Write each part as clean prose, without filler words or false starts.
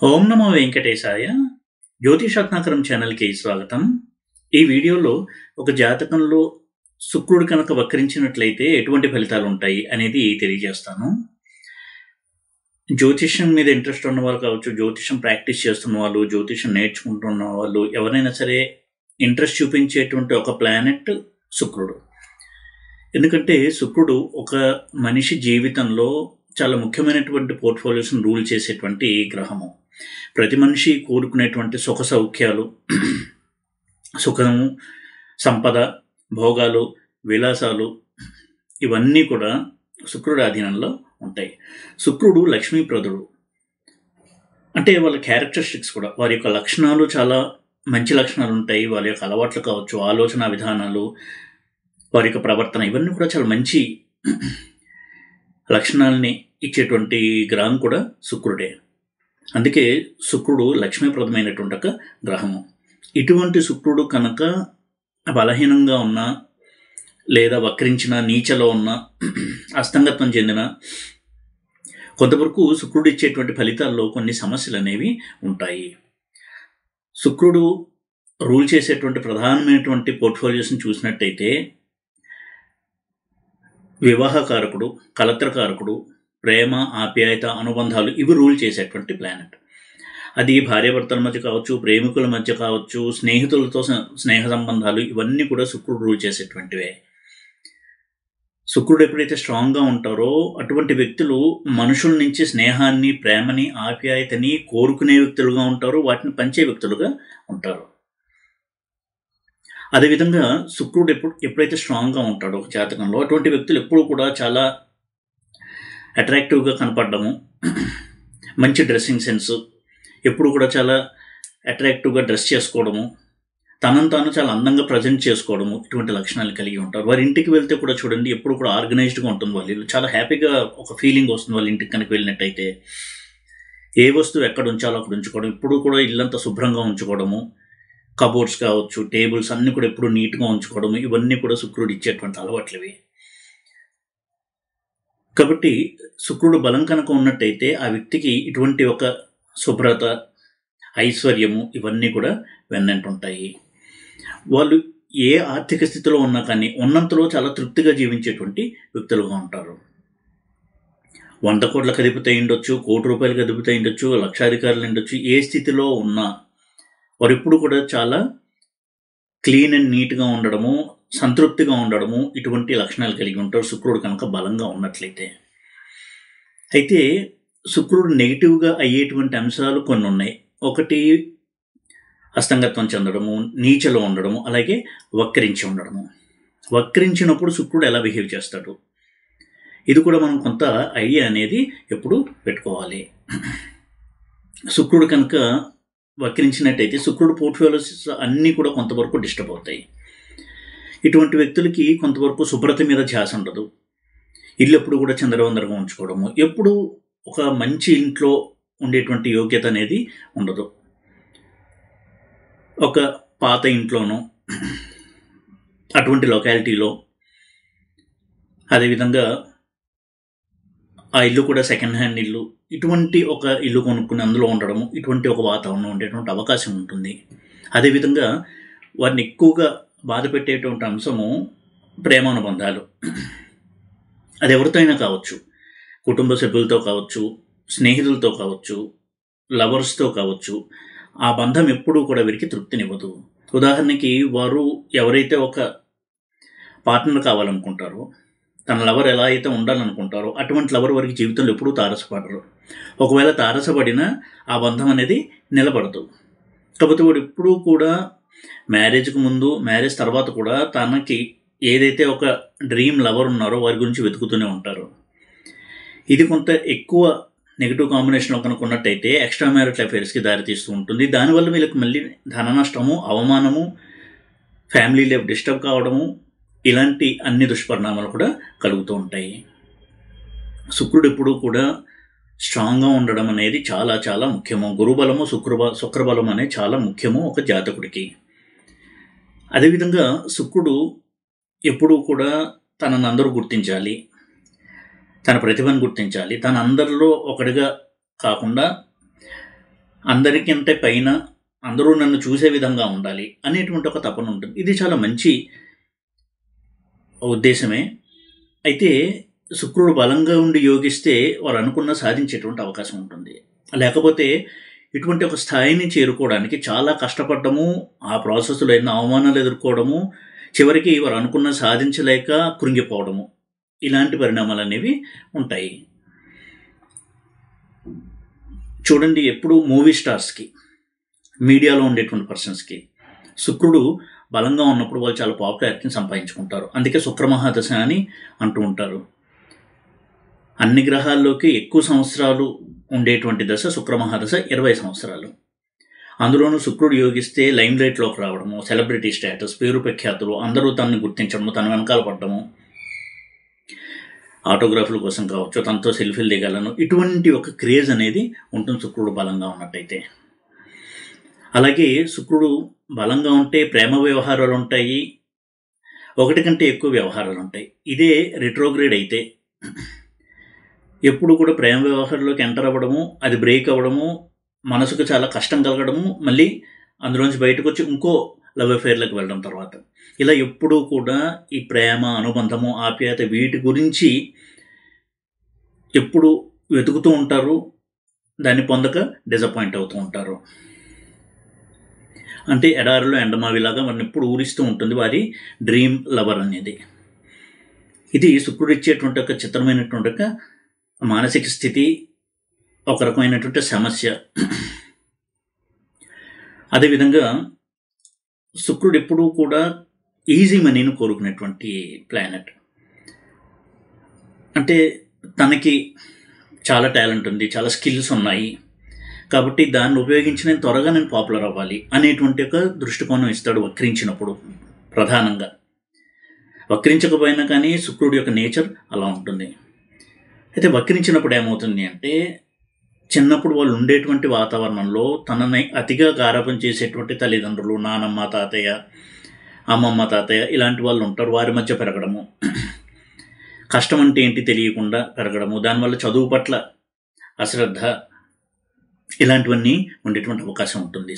ఓం నమో వెంకటేశాయ. జ్యోతిషరత్నాకరం ఛానల్‌కి స్వాగతం. ఈ వీడియోలో ఒక జాతకంలో శుక్రుడు కనుక వక్రించినట్లయితే ఎటువంటి ఫలితాలుంటాయి అనేది తెలియజేస్తాను. జ్యోతిష్యం మీద ఇంట్రెస్ట్ ఉన్నవాళ్ళు కావచ్చు, జ్యోతిష్యం ప్రాక్టీస్ చేస్తున్న వాళ్ళు, జ్యోతిష్యం నేర్చుకుంటున్న వాళ్ళు ఎవరైనా సరే ఇంట్రెస్ట్ చూపించేటువంటి ఒక ప్లానెట్ శుక్రుడు. ఎందుకంటే శుక్రుడు ఒక మనిషి జీవితంలో చాలా ముఖ్యమైనటువంటి పోర్ట్ఫోలియోస్‌ని రూల్ చేసేటువంటి గ్రహము. ప్రతి మనిషి కోరుకునేటువంటి సుఖ సౌఖ్యాలు, సుఖము, సంపద, భోగాలు, విలాసాలు ఇవన్నీ కూడా శుక్రుడి ఆధీనంలో ఉంటాయి. శుక్రుడు లక్ష్మీప్రదుడు. అంటే వాళ్ళ క్యారెక్టరిస్టిక్స్ కూడా, వారి యొక్క లక్షణాలు చాలా మంచి లక్షణాలు ఉంటాయి. వాళ్ళ యొక్క అలవాట్లు కావచ్చు, ఆలోచన విధానాలు, వారి యొక్క ప్రవర్తన ఇవన్నీ కూడా చాలా మంచి లక్షణాలని ఇచ్చేటువంటి గ్రహం కూడా శుక్రుడే. అందుకే శుక్రుడు లక్ష్మీప్రదమైనటువంటి ఒక గ్రహము. ఇటువంటి శుక్రుడు కనుక బలహీనంగా ఉన్న, లేదా వక్రించిన, నీచలో ఉన్న, అస్తంగత్వం చెందిన కొంతవరకు శుక్రుడు ఇచ్చేటువంటి ఫలితాల్లో కొన్ని సమస్యలు అనేవి ఉంటాయి. శుక్రుడు రూల్ చేసేటువంటి ప్రధానమైనటువంటి పోర్ట్ఫోలియోస్ని చూసినట్టయితే వివాహకారకుడు, కలత్రకారకుడు, ప్రేమ, ఆప్యాయత, అనుబంధాలు ఇవి రూల్ చేసేటువంటి ప్లానెట్. అది భార్యాభర్తల మధ్య కావచ్చు, ప్రేమికుల మధ్య కావచ్చు, స్నేహితులతో స్నేహ సంబంధాలు ఇవన్నీ కూడా శుక్రుడు రూల్ చేసేటువంటివే. శుక్రుడు ఎప్పుడైతే స్ట్రాంగ్గా ఉంటారో అటువంటి వ్యక్తులు మనుషుల నుంచి స్నేహాన్ని, ప్రేమని, ఆప్యాయతని కోరుకునే వ్యక్తులుగా ఉంటారు, వాటిని పంచే వ్యక్తులుగా ఉంటారు. అదేవిధంగా శుక్రుడు ఎప్పుడైతే స్ట్రాంగ్గా ఉంటాడో ఒక జాతకంలో అటువంటి వ్యక్తులు ఎప్పుడు కూడా చాలా అట్రాక్టివ్గా కనపడము, మంచి డ్రెస్సింగ్ సెన్స్, ఎప్పుడు కూడా చాలా అట్రాక్టివ్గా డ్రెస్ చేసుకోవడము, తనను తాను చాలా అందంగా ప్రజెంట్ చేసుకోవడము ఇటువంటి లక్షణాలు కలిగి ఉంటారు. వారి ఇంటికి వెళ్తే కూడా చూడండి, ఎప్పుడు కూడా ఆర్గనైజ్డ్గా ఉంటుంది. వాళ్ళు చాలా హ్యాపీగా ఒక ఫీలింగ్ వస్తుంది వాళ్ళ ఇంటికి కనుక వెళ్ళినట్టయితే. ఏ వస్తువు ఎక్కడ ఉంచాలో అక్కడ ఉంచుకోవడం, ఎప్పుడు కూడా ఇల్లంతా శుభ్రంగా ఉంచుకోవడము, కబోర్డ్స్ కావచ్చు, టేబుల్స్ అన్నీ కూడా ఎప్పుడు నీట్గా ఉంచుకోవడము ఇవన్నీ కూడా శుక్రుడు ఇచ్చేటువంటి అలవాట్లవి. కాబట్టి శుక్రుడు బలం కనుక ఉన్నట్టయితే ఆ వ్యక్తికి ఇటువంటి ఒక శుభ్రత, ఐశ్వర్యము ఇవన్నీ కూడా వెన్నంటుంటాయి. వాళ్ళు ఏ ఆర్థిక స్థితిలో ఉన్నా కానీ ఉన్నంతలో చాలా తృప్తిగా జీవించేటువంటి వ్యక్తులుగా ఉంటారు. 100 కోట్లకు అధిపతి ఉండొచ్చు, ₹1,00,00,000 అధిపతి ఉండొచ్చు, లక్షాధికారులు ఉండొచ్చు, ఏ స్థితిలో ఉన్నా వారు ఎప్పుడు కూడా చాలా క్లీన్ అండ్ నీట్గా ఉండడము, సంతృప్తిగా ఉండడము ఇటువంటి లక్షణాలు కలిగి ఉంటారు శుక్రుడు కనుక బలంగా ఉన్నట్లయితే. అయితే శుక్రుడు నెగిటివ్గా అయ్యేటువంటి అంశాలు కొన్ని ఉన్నాయి. ఒకటి అస్తంగత్వం చెందడము, నీచలో ఉండడము, అలాగే వక్రించి ఉండడము. వక్రించినప్పుడు శుక్రుడు ఎలా బిహేవ్ చేస్తాడు, ఇది కూడా మనం కొంత ఐడియా అనేది ఎప్పుడు పెట్టుకోవాలి. శుక్రుడు కనుక వక్రించినట్టయితే శుక్రుడు పోర్ట్ఫోలియోస్ అన్నీ కూడా కొంతవరకు డిస్టర్బ్ అవుతాయి. ఇటువంటి వ్యక్తులకి కొంతవరకు శుభ్రత మీద ధ్యాస ఉండదు. ఇల్లు ఎప్పుడు కూడా చందరవందరగా ఉంచుకోవడము, ఎప్పుడు ఒక మంచి ఇంట్లో ఉండేటువంటి యోగ్యత అనేది ఉండదు. ఒక పాత ఇంట్లోనో, అటువంటి లొకాలిటీలో, అదేవిధంగా ఆ ఇల్లు కూడా సెకండ్ హ్యాండ్ ఇల్లు, ఇటువంటి ఒక ఇల్లు కొనుక్కుని అందులో ఉండడము, ఇటువంటి ఒక వాతావరణం ఉండేటువంటి అవకాశం ఉంటుంది. అదేవిధంగా వారిని ఎక్కువగా బాధ పెట్టేటువంటి అంశము ప్రేమానుబంధాలు. అది ఎవరితో అయినా కావచ్చు, కుటుంబ సభ్యులతో కావచ్చు, స్నేహితులతో కావచ్చు, లవర్స్తో కావచ్చు. ఆ బంధం ఎప్పుడూ కూడా వీరికి తృప్తినివ్వదు. ఉదాహరణకి వారు ఎవరైతే ఒక పార్ట్నర్ కావాలనుకుంటారో, తన లవర్ ఎలా అయితే ఉండాలనుకుంటారో అటువంటి లవర్ వారికి జీవితంలో ఎప్పుడూ తారసపడరు. ఒకవేళ తారసపడినా ఆ బంధం అనేది నిలబడదు. కాకపోతే వాడు ఎప్పుడూ కూడా మ్యారేజ్కి ముందు, మ్యారేజ్ తర్వాత కూడా తనకి ఏదైతే ఒక డ్రీమ్ లవర్ ఉన్నారో వారి గురించి వెతుకుతూనే ఉంటారు. ఇది కొంత ఎక్కువ నెగిటివ్ కాంబినేషన్లో కనుక ఉన్నట్టయితే ఎక్స్ట్రా మ్యారిటల్ అఫైర్స్కి దారితీస్తూ ఉంటుంది. దానివల్ల వీళ్ళకి మళ్ళీ ధన నష్టము, అవమానము, ఫ్యామిలీ లైఫ్ డిస్టర్బ్ కావడము, ఇలాంటి అన్ని దుష్పరిణామాలు కూడా కలుగుతూ ఉంటాయి. శుక్రుడు ఎప్పుడూ కూడా స్ట్రాంగ్గా ఉండడం అనేది చాలా చాలా ముఖ్యము. గురుబలము, శుక్రబలం అనేది చాలా ముఖ్యము ఒక జాతకుడికి. అదేవిధంగా శుక్రుడు ఎప్పుడూ కూడా తనని అందరూ గుర్తించాలి, తన ప్రతిభను గుర్తించాలి, తన అందరిలో ఒకటిగా కాకుండా అందరికంటే పైన అందరూ నన్ను చూసే విధంగా ఉండాలి అనేటువంటి ఒక తపన ఉంటుంది. ఇది చాలా మంచి ఉద్దేశమే. అయితే శుక్రుడు బలంగా ఉండి యోగిస్తే వారు అనుకున్న సాధించేటువంటి అవకాశం ఉంటుంది. లేకపోతే ఇటువంటి ఒక స్థాయిని చేరుకోవడానికి చాలా కష్టపడము, ఆ ప్రాసెస్లో ఎన్నో అవమానాలు ఎదుర్కోవడము, చివరికి వారు అనుకున్న సాధించలేక కృంగిపోవడము, ఇలాంటి పరిణామాలు అనేవి ఉంటాయి. చూడండి, ఎప్పుడు మూవీ స్టార్స్కి, మీడియాలో ఉండేటువంటి పర్సన్స్కి శుక్రుడు బలంగా ఉన్నప్పుడు వాళ్ళు చాలా పాపులారిటీని సంపాదించుకుంటారు. అందుకే శుక్రమహాదశ అని అంటూ ఉంటారు. అన్ని గ్రహాల్లోకి ఎక్కువ సంవత్సరాలు ఉండేటువంటి దశ శుక్రమహాదశ 20 సంవత్సరాలు. అందులోనూ శుక్రుడు యోగిస్తే లైమ్ లైట్లోకి రావడము, సెలబ్రిటీ స్టేటస్, పేరు ప్రఖ్యాతులు, అందరూ తనని గుర్తించడము, తన వెనకాల పడడము, ఆటోగ్రాఫ్ల కోసం కావచ్చు, తనతో సెల్ఫీలు దిగాలను, ఇటువంటి ఒక క్రేజ్ అనేది ఉంటుంది శుక్రుడు బలంగా ఉన్నట్టయితే. అలాగే శుక్రుడు బలంగా ఉంటే ప్రేమ వ్యవహారాలు ఉంటాయి, ఒకటి కంటే ఎక్కువ వ్యవహారాలు ఉంటాయి. ఇదే రిట్రోగ్రేడ్ అయితే ఎప్పుడు కూడా ప్రేమ వ్యవహారంలోకి ఎంటర్ అవ్వడము, అది బ్రేక్ అవ్వడము, మనసుకు చాలా కష్టం కలగడము, మళ్ళీ అందులోంచి బయటకు వచ్చి ఇంకో లవ్ అఫేర్లకు వెళ్ళడం తర్వాత, ఇలా ఎప్పుడూ కూడా ఈ ప్రేమ, అనుబంధము, ఆప్యాయత వీటి గురించి ఎప్పుడు వెతుకుతూ ఉంటారు. దాన్ని పొందక డిసప్పాయింట్ అవుతూ ఉంటారు. అంటే ఎడారిలో ఎండమావిలాగా వారిని ఎప్పుడు ఊరిస్తూ ఉంటుంది వారి డ్రీమ్ లవర్ అనేది. ఇది శుక్రుడు ఇచ్చేటువంటి ఒక చిత్రమైనటువంటి ఒక మానసిక స్థితి, ఒక రకమైనటువంటి సమస్య. అదేవిధంగా శుక్రుడు ఎప్పుడూ కూడా ఈజీ మనీని కోరుకునేటువంటి ప్లానెట్. అంటే తనకి చాలా టాలెంట్ ఉంది, చాలా స్కిల్స్ ఉన్నాయి, కాబట్టి దాన్ని ఉపయోగించి త్వరగా నేను పాపులర్ అవ్వాలి అనేటువంటి ఒక దృష్టికోణం ఇస్తాడు వక్రించినప్పుడు. ప్రధానంగా వక్రించకపోయినా కానీ శుక్రుడి యొక్క నేచర్ అలా ఉంటుంది. అయితే వక్రించినప్పుడు ఏమవుతుంది అంటే, చిన్నప్పుడు వాళ్ళు ఉండేటువంటి వాతావరణంలో తనని అతిగా గారాబం చేసేటువంటి తల్లిదండ్రులు, నానమ్మ, తాతయ్య, అమ్మమ్మ, తాతయ్య ఇలాంటి వాళ్ళు ఉంటారు. వారి మధ్య పెరగడము, కష్టం అంటే ఏంటి తెలియకుండా పెరగడము, దానివల్ల చదువు పట్ల అశ్రద్ధ, ఇలాంటివన్నీ ఉండేటువంటి అవకాశం ఉంటుంది.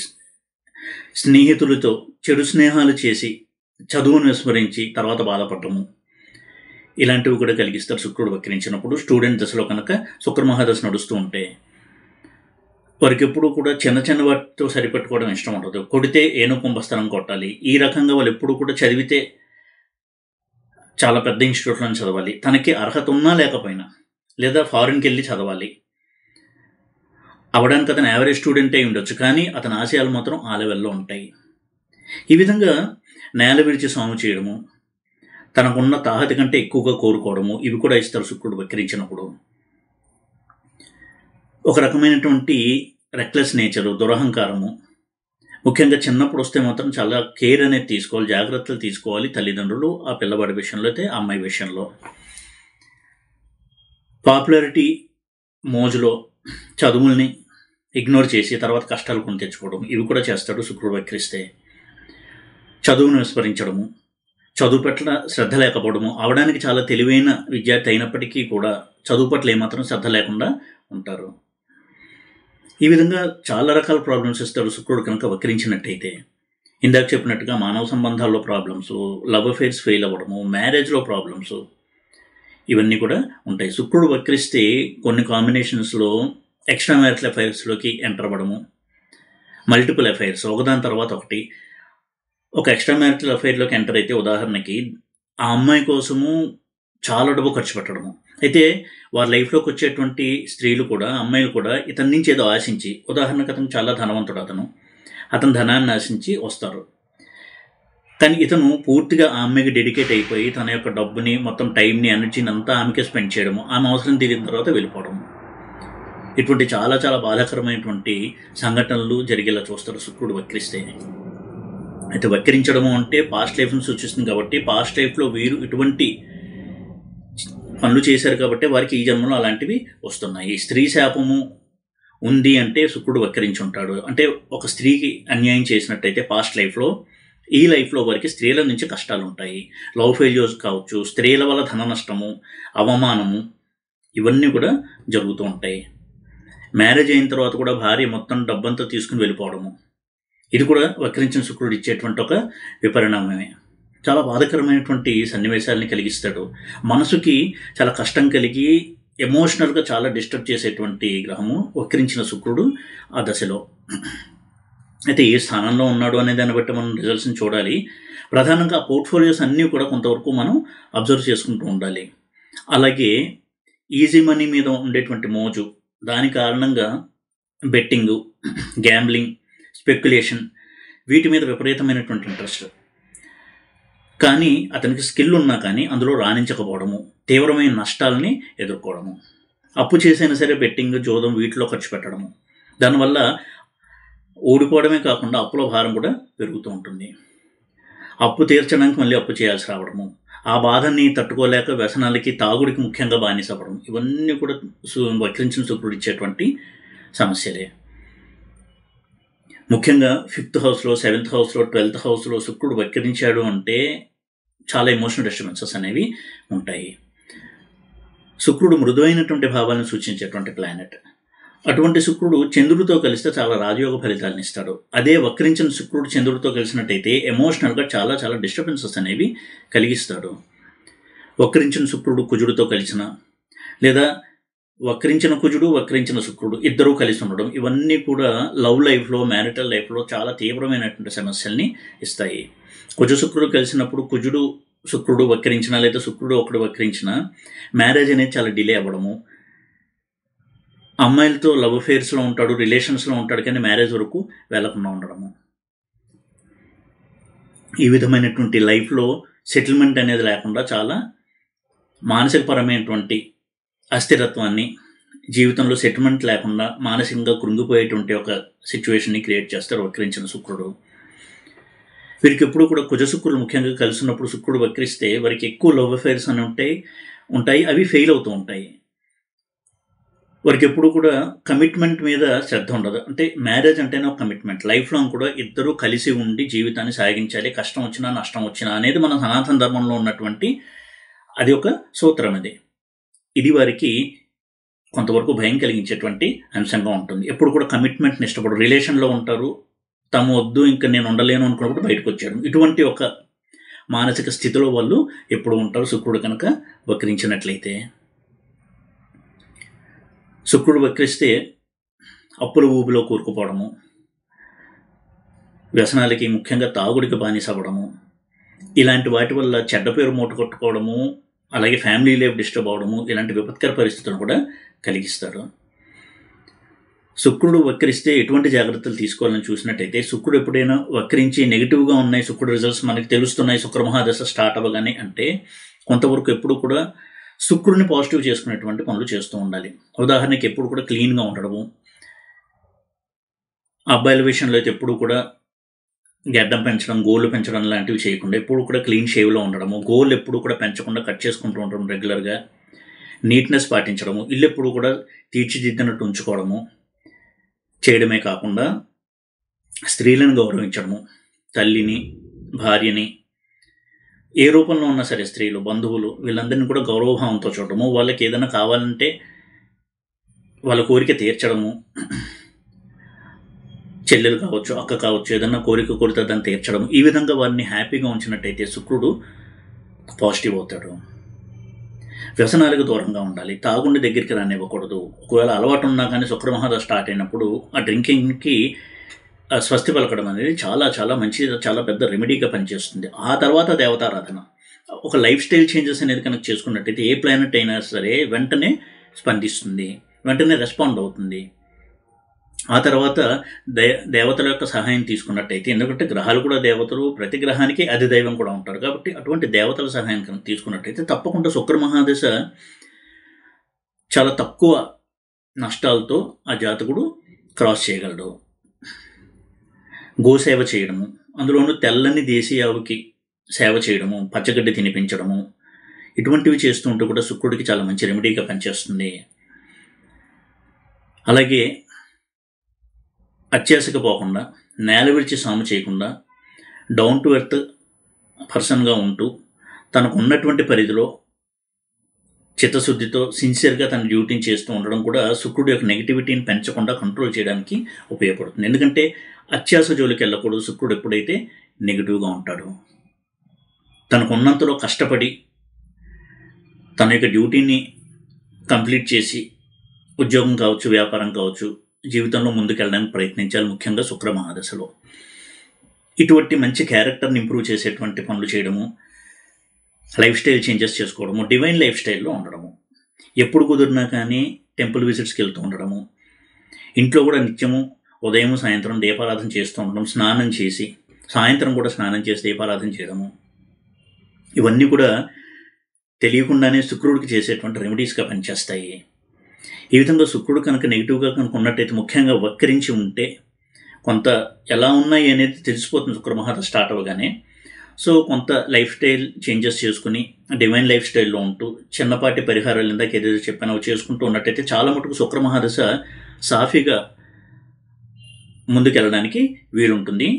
స్నేహితులతో చెడు స్నేహాలు చేసి చదువును విస్మరించి తర్వాత బాధపడటము, ఇలాంటివి కూడా కలిగిస్తారు శుక్రుడు వక్రించినప్పుడు. స్టూడెంట్ దశలో కనుక శుక్రమహాదశ నడుస్తూ ఉంటే వారికి ఎప్పుడు కూడా చిన్న చిన్న వాటితో సరిపెట్టుకోవడం ఇష్టం ఉండదు. కొడితే ఏను కుంభస్థలం కొట్టాలి, ఈ రకంగా వాళ్ళు ఎప్పుడు కూడా చదివితే చాలా పెద్ద ఇన్స్టిట్యూట్లో చదవాలి, తనకి అర్హత ఉన్నా లేకపోయినా, లేదా ఫారిన్కి వెళ్ళి చదవాలి. అవడానికి అతను యావరేజ్ స్టూడెంట్ అయి ఉండొచ్చు, కానీ అతని ఆశయాలు మాత్రం ఆ లెవెల్లో ఉంటాయి. ఈ విధంగా నేల విడిచి సాము చేయడము, తనకున్న తాహతి కంటే ఎక్కువగా కోరుకోవడము, ఇవి కూడా ఇస్తారు శుక్రుడు వక్రించినప్పుడు. ఒక రకమైనటువంటి రెక్లెస్ నేచరు, దురహంకారము, ముఖ్యంగా చిన్నప్పుడు వస్తే మాత్రం చాలా కేర్ అనేది తీసుకోవాలి, జాగ్రత్తలు తీసుకోవాలి తల్లిదండ్రులు ఆ పిల్లవాడి విషయంలో, అయితే అమ్మాయి విషయంలో. పాపులారిటీ మోజులో చదువుల్ని ఇగ్నోర్ చేసి తర్వాత కష్టాలు కొని తెచ్చుకోవడం, ఇవి కూడా చేస్తాడు శుక్రుడు వక్రిస్తే. చదువును విస్మరించడము, చదువు పట్ల శ్రద్ధ లేకపోవడము, అవడానికి చాలా తెలివైన విద్యార్థి అయినప్పటికీ కూడా చదువు పట్ల ఏమాత్రం శ్రద్ధ లేకుండా ఉంటారు. ఈ విధంగా చాలా రకాల ప్రాబ్లమ్స్ ఇస్తాడు శుక్రుడు కనుక వక్రించినట్టయితే. ఇందాక చెప్పినట్టుగా మానవ సంబంధాల్లో ప్రాబ్లమ్స్, లవ్ అఫేర్స్ ఫెయిల్ అవ్వడము, మ్యారేజ్లో ప్రాబ్లమ్స్, ఇవన్నీ కూడా ఉంటాయి. శుక్రుడు వక్రిస్తే కొన్ని కాంబినేషన్స్లో ఎక్స్ట్రా మ్యారిటల్ అఫైర్స్లోకి ఎంటర్ అవ్వడము, మల్టిపుల్ అఫైర్స్, ఒకదాని తర్వాత ఒకటి. ఒక ఎక్స్ట్రా మ్యారిటల్ అఫైర్లోకి ఎంటర్ అయితే ఉదాహరణకి ఆ అమ్మాయి కోసము చాలా డబ్బు ఖర్చు పెట్టడము. అయితే వారి లైఫ్లోకి వచ్చేటువంటి స్త్రీలు కూడా, అమ్మాయిలు కూడా ఇతని నుంచి ఏదో ఆశించి, ఉదాహరణకు అతను చాలా ధనవంతుడు, అతను ధనాన్ని ఆశించి వస్తారు. కానీ ఇతను పూర్తిగా ఆ అమ్మాయికి డెడికేట్ అయిపోయి తన యొక్క డబ్బుని, మొత్తం టైంని, ఎనర్జీని అంతా ఆమెకే స్పెండ్ చేయడము, ఆమె అవసరం తీరిన తర్వాత వెళ్ళిపోవడము, ఇటువంటి చాలా చాలా బాధాకరమైనటువంటి సంఘటనలు జరిగేలా చూస్తారు శుక్రుడు వక్రిస్తే. అయితే వక్రించడము అంటే పాస్ట్ లైఫ్ను సూచిస్తుంది కాబట్టి, పాస్ట్ లైఫ్లో వీరు ఇటువంటి పనులు చేశారు కాబట్టి వారికి ఈ జన్మలో అలాంటివి వస్తున్నాయి. స్త్రీ శాపము ఉంది అంటే శుక్రుడు వక్రించి ఉంటాడు. అంటే ఒక స్త్రీకి అన్యాయం చేసినట్టయితే పాస్ట్ లైఫ్లో, ఈ లైఫ్లో వారికి స్త్రీల నుంచి కష్టాలు ఉంటాయి. లవ్ ఫెయిల్యూర్స్ కావచ్చు, స్త్రీల వల్ల ధన నష్టము, అవమానము, ఇవన్నీ కూడా జరుగుతూ ఉంటాయి. మ్యారేజ్ అయిన తర్వాత కూడా భార్య మొత్తం డబ్బంతా తీసుకుని వెళ్ళిపోవడము, ఇది కూడా వక్రించిన శుక్రుడు ఇచ్చేటువంటి ఒక విపరిణామమే. చాలా బాధాకరమైనటువంటి సన్నివేశాలని కలిగిస్తాడు. మనసుకి చాలా కష్టం కలిగి ఎమోషనల్గా చాలా డిస్టర్బ్ చేసేటువంటి గ్రహము వక్రించిన శుక్రుడు ఆ దశలో. అయితే ఏ స్థానంలో ఉన్నాడు అనే దాన్ని బట్టి మనం రిజల్ట్స్ని చూడాలి. ప్రధానంగా ఆ పోర్ట్ఫోలియోస్ అన్నీ కూడా కొంతవరకు మనం అబ్జర్వ్ చేసుకుంటూ ఉండాలి. అలాగే ఈజీ మనీ మీద ఉండేటువంటి మోజు, దాని కారణంగా బెట్టింగు, గ్యాంబ్లింగ్, స్పెక్యులేషన్, వీటి మీద విపరీతమైనటువంటి ఇంట్రెస్ట్. కానీ అతనికి స్కిల్ ఉన్నా కానీ అందులో రాణించకపోవడము, తీవ్రమైన నష్టాలని ఎదుర్కోవడము, అప్పు చేసైనా సరే బెట్టింగ్, జోదం వీటిలో ఖర్చు పెట్టడము, దానివల్ల ఓడిపోవడమే కాకుండా అప్పుల భారం కూడా పెరుగుతూ ఉంటుంది. అప్పు తీర్చడానికి మళ్ళీ అప్పు చేయాల్సి రావడము, ఆ బాధని తట్టుకోలేక వ్యసనాలకి, తాగుడికి ముఖ్యంగా బానిస అవ్వడం, ఇవన్నీ కూడా వక్రించిన శుక్రుడు ఇచ్చేటువంటి సమస్యలే. ముఖ్యంగా 5th హౌస్లో, 7th హౌస్లో, 12th హౌస్లో శుక్రుడు వక్రించాడు అంటే చాలా ఎమోషనల్ డిస్టర్బెన్సెస్ అనేవి ఉంటాయి. శుక్రుడు మృదువైనటువంటి భావాలను సూచించేటువంటి ప్లానెట్. అటువంటి శుక్రుడు చంద్రుడితో కలిస్తే చాలా రాజయోగ ఫలితాలను ఇస్తాడు. అదే వక్రించిన శుక్రుడు చంద్రుడితో కలిసినట్టయితే ఎమోషనల్గా చాలా చాలా డిస్టర్బెన్సెస్ అనేవి కలిగిస్తాడు. వక్రించిన శుక్రుడు కుజుడితో కలిసిన, లేదా వక్రించిన కుజుడు, వక్రించిన శుక్రుడు ఇద్దరూ కలిసి ఉండడం, ఇవన్నీ కూడా లవ్ లైఫ్లో, మ్యారిటల్ లైఫ్లో చాలా తీవ్రమైనటువంటి సమస్యల్ని ఇస్తాయి. కుజ శుక్రుడు కలిసినప్పుడు కుజుడు శుక్రుడు వక్రించిన, లేదా శుక్రుడు ఒకడు వక్రించిన మ్యారేజ్ అనేది చాలా డిలే అవ్వడము, అమ్మాయిలతో లవ్ అఫేర్స్లో ఉంటాడు, రిలేషన్స్లో ఉంటాడు, కానీ మ్యారేజ్ వరకు వెళ్లకుండా ఉండడము, ఈ విధమైనటువంటి లైఫ్లో సెటిల్మెంట్ అనేది లేకుండా చాలా మానసికపరమైనటువంటి అస్థిరత్వాన్ని, జీవితంలో సెటిల్మెంట్ లేకుండా మానసికంగా కృంగిపోయేటువంటి ఒక సిచ్యువేషన్ని క్రియేట్ చేస్తారు వక్రించిన శుక్రుడు. వీరికి ఎప్పుడు కూడా కుజ శుక్రుడు ముఖ్యంగా కలిసినప్పుడు శుక్రుడు వక్రిస్తే వారికి ఎక్కువ లవ్ అఫైర్స్ అని ఉంటాయి, అవి ఫెయిల్ అవుతూ ఉంటాయి. వారికి ఎప్పుడు కూడా కమిట్మెంట్ మీద శ్రద్ధ ఉండదు. అంటే మ్యారేజ్ అంటేనే ఒక కమిట్మెంట్, లైఫ్ లాంగ్ కూడా ఇద్దరూ కలిసి ఉండి జీవితాన్ని సాగించాలి, కష్టం వచ్చినా నష్టం వచ్చినా అనేది మన సనాతన ధర్మంలో ఉన్నటువంటి అది ఒక సూత్రం. ఇది వారికి కొంతవరకు భయం కలిగించేటువంటి అంశంగా ఉంటుంది. ఎప్పుడు కూడా కమిట్మెంట్ని ఇష్టపడరు, రిలేషన్లో ఉంటారు, తాము వద్దు ఇంకా నేను ఉండలేను అనుకున్నప్పుడు బయటకు వచ్చాడు, ఇటువంటి ఒక మానసిక స్థితిలో వాళ్ళు ఎప్పుడు ఉంటారు శుక్రుడు కనుక వక్రించినట్లయితే. శుక్రుడు వక్రిస్తే అప్పుల ఊబిలో కూరుకుపోవడము, వ్యసనాలకి ముఖ్యంగా తాగుడికి బానిస అవ్వడము, ఇలాంటి వాటి వల్ల చెడ్డ పేరు మూట కొట్టుకోవడము, అలాగే ఫ్యామిలీ లైఫ్ డిస్టర్బ్ అవ్వడము, ఇలాంటి విపత్కర పరిస్థితులను కూడా కలిగిస్తాడు. శుక్రుడు వక్రిస్తే ఎటువంటి జాగ్రత్తలు తీసుకోవాలని చూసినట్టయితే, శుక్రుడు ఎప్పుడైనా వక్రించి నెగిటివ్గా ఉన్నాయి, శుక్రుడు రిజల్ట్స్ మనకి తెలుస్తున్నాయి, శుక్ర మహాదశ స్టార్ట్ అవ్వగానే అంటే కొంతవరకు ఎప్పుడు కూడా శుక్రుడిని పాజిటివ్ చేసుకునేటువంటి పనులు చేస్తూ ఉండాలి. ఉదాహరణకి ఎప్పుడు కూడా క్లీన్గా ఉండడము, అబ్బాయిల విషయంలో అయితే ఎప్పుడు కూడా గడ్డం పెంచడం, గోళ్ళు పెంచడం లాంటివి చేయకుండా ఎప్పుడు కూడా క్లీన్ షేవ్లో ఉండడము, గోళ్ళు ఎప్పుడు కూడా పెంచకుండా కట్ చేసుకుంటూ ఉండడం, రెగ్యులర్గా నీట్నెస్ పాటించడము, ఇల్లు ఎప్పుడు కూడా తీర్చిదిద్దినట్టు ఉంచుకోవడము చేయడమే కాకుండా స్త్రీలను గౌరవించడము, తల్లిని, భార్యని, ఏ రూపంలో ఉన్నా సరే స్త్రీలు, బంధువులు, వీళ్ళందరినీ కూడా గౌరవభావంతో చూడడము, వాళ్ళకి ఏదైనా కావాలంటే వాళ్ళ కోరిక తీర్చడము, చెల్లెలు కావచ్చు, అక్క కావచ్చు, ఏదన్నా కోరిక కోరితే దాన్ని తీర్చడం, ఈ విధంగా వారిని హ్యాపీగా ఉంచినట్టయితే శుక్రుడు పాజిటివ్ అవుతాడు. వ్యసనాలకు దూరంగా ఉండాలి, తాగుండి దగ్గరికి రానివ్వకూడదు. ఒకవేళ అలవాటు ఉన్నా కానీ శుక్ర మహాదశ స్టార్ట్ అయినప్పుడు ఆ డ్రింకింగ్కి స్వస్తి పలకడం అనేది చాలా చాలా మంచి, చాలా పెద్ద రెమెడీగా పనిచేస్తుంది. ఆ తర్వాత దేవతారాధన, ఒక లైఫ్ స్టైల్ చేంజెస్ అనేది కనుక చేసుకున్నట్టయితే ఏ ప్లానెట్ అయినా సరే వెంటనే స్పందిస్తుంది, వెంటనే రెస్పాండ్ అవుతుంది. ఆ తర్వాత దేవతల యొక్క సహాయం తీసుకున్నట్టయితే, ఎందుకంటే గ్రహాలు కూడా దేవతలు, ప్రతి గ్రహానికి అధిదైవం కూడా ఉంటారు కాబట్టి అటువంటి దేవతల సహాయం కనుక తీసుకున్నట్టయితే తప్పకుండా శుక్ర మహాదశ చాలా తక్కువ నష్టాలతో ఆ జాతకుడు క్రాస్ చేయగలడు. గోసేవ చేయడము, అందులోనూ తెల్లని దేశీయ ఆవుకి సేవ చేయడము, పచ్చగడ్డి తినిపించడము, ఇటువంటివి చేస్తూ ఉంటే కూడా శుక్రుడికి చాలా మంచి రెమెడీగా పనిచేస్తుంది. అలాగే అత్యాశకు పోకుండా, నేల విడిచి సాము చేయకుండా, డౌన్ టు ఎర్త్ పర్సన్గా ఉంటూ తనకు ఉన్నటువంటి పరిధిలో చిత్తశుద్ధితో సిన్సియర్గా తన డ్యూటీని చేస్తూ ఉండడం కూడా శుక్రుడు యొక్క నెగిటివిటీని పెంచకుండా కంట్రోల్ చేయడానికి ఉపయోగపడుతుంది. ఎందుకంటే అత్యాస జోలికి వెళ్ళకూడదు శుక్రుడు ఎప్పుడైతే నెగిటివ్గా ఉంటాడో. తనకు ఉన్నంతలో కష్టపడి తన యొక్క డ్యూటీని కంప్లీట్ చేసి ఉద్యోగం కావచ్చు, వ్యాపారం కావచ్చు, జీవితంలో ముందుకెళ్ళడానికి ప్రయత్నించాలి, ముఖ్యంగా శుక్ర మహాదశలో. ఇటువంటి మంచి క్యారెక్టర్ని ఇంప్రూవ్ చేసేటువంటి పనులు చేయడము, లైఫ్ స్టైల్ చేంజెస్ చేసుకోవడము, డివైన్ లైఫ్ స్టైల్లో ఉండడము, ఎప్పుడు కుదిరినా కానీ టెంపుల్ విజిట్స్కి వెళ్తూ ఉండడము, ఇంట్లో కూడా నిత్యము ఉదయం సాయంత్రం దీపారాధన చేస్తూ ఉండడం, స్నానం చేసి సాయంత్రం కూడా స్నానం చేసి దీపారాధన చేయడము, ఇవన్నీ కూడా తెలియకుండానే శుక్రుడికి చేసేటువంటి రెమెడీస్గా పనిచేస్తాయి. ఈ విధంగా శుక్రుడు కనుక నెగిటివ్గా కనుక ఉన్నట్టయితే, ముఖ్యంగా వక్రించి ఉంటే కొంత ఎలా ఉన్నాయి అనేది తెలిసిపోతుంది శుక్రమహాదశ స్టార్ట్ అవ్వగానే. సో కొంత లైఫ్ స్టైల్ చేంజెస్ చేసుకుని డివైన్ లైఫ్ స్టైల్లో ఉంటూ చిన్నపాటి పరిహారాలు ఇందాక ఏదైతే చెప్పానో చేసుకుంటూ ఉన్నట్టయితే చాలా మటుకు శుక్రమహాదశ సాఫీగా ముందుకెళ్ళడానికి వీలుంటుంది.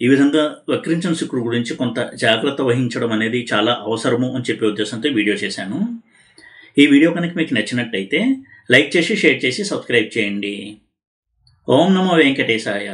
ఈ విధంగా వక్రించిన శుక్రుడు గురించి కొంత జాగ్రత్త వహించడం అనేది చాలా అవసరము అని చెప్పే ఉద్దేశంతో వీడియో చేశాను. ఈ వీడియో కనుక మీకు నచ్చినట్టయితే లైక్ చేసి, షేర్ చేసి, సబ్స్క్రైబ్ చేయండి. ఓం నమో వెంకటేశాయ.